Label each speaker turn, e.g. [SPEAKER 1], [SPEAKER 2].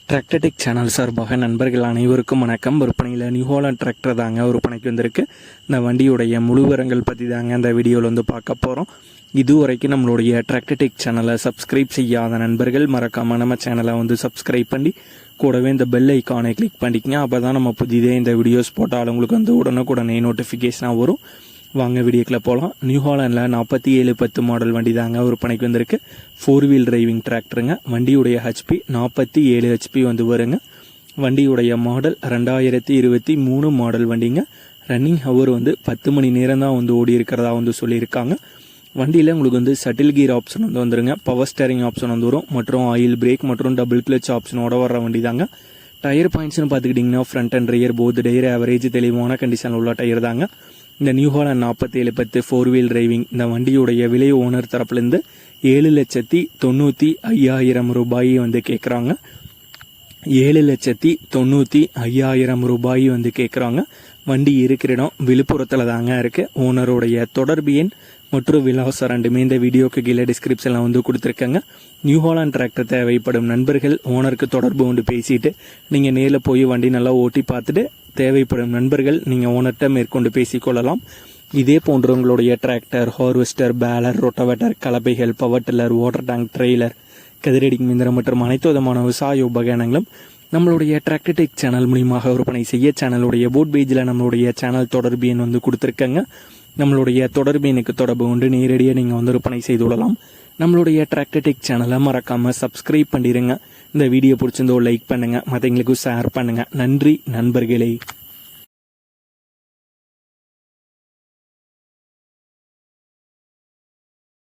[SPEAKER 1] Tractor Tech channel சார்பாக நண்பர்கள் அனைவருக்கும் வணக்கம். விற்பனையில் நியூ ஹாலண்ட் டிராக்டர் தாங்க விற்பனைக்கு வந்திருக்கு. இந்த வண்டியுடைய முழு விவரங்கள் பற்றி தாங்க இந்த வீடியோவில் வந்து பார்க்க போகிறோம். இதுவரைக்கும் நம்மளுடைய டிராக்டர்டெக் சேனலை சப்ஸ்கிரைப் செய்யாத நண்பர்கள் மறக்காமல் நம்ம சேனலை வந்து சப்ஸ்கிரைப் பண்ணி கூடவே இந்த பெல் ஐக்கானை கிளிக் பண்ணிக்கங்க. அப்போ தான் நம்ம புதிதே இந்த வீடியோஸ் போட்டால் உங்களுக்கு வந்து உடனுக்குடனே நோட்டிஃபிகேஷனாக வரும். வாங்க வீடியோக்குள்ள போகலாம். நியூ ஹாலண்டில் 4710 மாடல் வண்டி தாங்க விற்பனைக்கு வந்திருக்கு. 4 வீல் டிரைவிங் டிராக்டருங்க. வண்டியுடைய ஹெச்பி 47 ஹெச்பி வந்து வருங்க. வண்டியுடைய மாடல் 2023 மாடல் வண்டிங்க. ரன்னிங் ஹவர் வந்து 10 மணி நேரம் தான் வந்து ஓடி இருக்கிறதா வந்து சொல்லியிருக்காங்க. வண்டியில் உங்களுக்கு வந்து சட்டில் கீர் ஆப்ஷன் வந்து வந்துருங்க. பவர் ஸ்டேரிங் ஆப்ஷன் வந்து வரும் மற்றும் ஆயில் பிரேக் மற்றும் டபுள் கிளச் ஆப்ஷனோட வர்ற வண்டி தாங்க. டயர் பாயிண்ட்ஸ்னு பார்த்துக்கிட்டிங்கன்னா front and rear both tyre average தெளிவான கண்டிஷனில் உள்ள டயர் தாங்க. இந்த நியூ ஹாலண்ட் 4710 4 வீல் டிரைவிங் இந்த வண்டியுடைய விலை ஓனர் தரப்புலேருந்து 7,95,000 ரூபாய் வந்து கேட்குறாங்க. 7,95,000 ரூபாய் வந்து கேட்குறாங்க. வண்டி இருக்கிற இடம் விழுப்புரத்தில் தாங்க இருக்குது. ஓனருடைய தொடர்பு எண் மற்றும் விலாசம் ரெண்டுமே இந்த வீடியோக்கு கீழே டிஸ்கிரிப்ஷனில் வந்து கொடுத்துருக்கேங்க. நியூ ஹாலண்ட் டிராக்டர் தேவைப்படும் நண்பர்கள் ஓனருக்கு தொடர்பு கொண்டு பேசிட்டு நீங்கள் நேரில் போய் வண்டி நல்லா ஓட்டி பார்த்துட்டு தேவைப்படும் நண்பர்கள் நீங்கள் ஓனர்கிட்ட மேற்கொண்டு பேசிக்கொள்ளலாம். இதே போன்ற உங்களுடைய டிராக்டர், ஹார்வெஸ்டர், பேலர், ரொட்டவேட்டர், கலப்பைகள், power tiller, water tank, trailer, கதிரடிக்கும் இயந்திரம் மற்றும் அனைத்து விதமான விவசாய உபகரணங்களும் நம்மளுடைய டிராக்டர்டெக் சேனல் மூலியமாக விற்பனை செய்ய சேனலுடைய போட் பேஜில் நம்மளுடைய சேனல் தொடர்பு எண் வந்து கொடுத்துருக்கங்க. நம்மளுடைய தொடர்பு எண்ணுக்கு தொடர்பு கொண்டு நேரடியாக நீங்கள் வந்து விற்பனை செய்து கொள்ளலாம். நம்மளுடைய டிராக்டர்டெக் சேனலை மறக்காமல் சப்ஸ்கிரைப் பண்ணிடுங்க. இந்த வீடியோ பிடிச்சிருந்தோ லைக் பண்ணுங்கள், மற்றவங்களுக்கும் ஷேர் பண்ணுங்கள். நன்றி நண்பர்களே.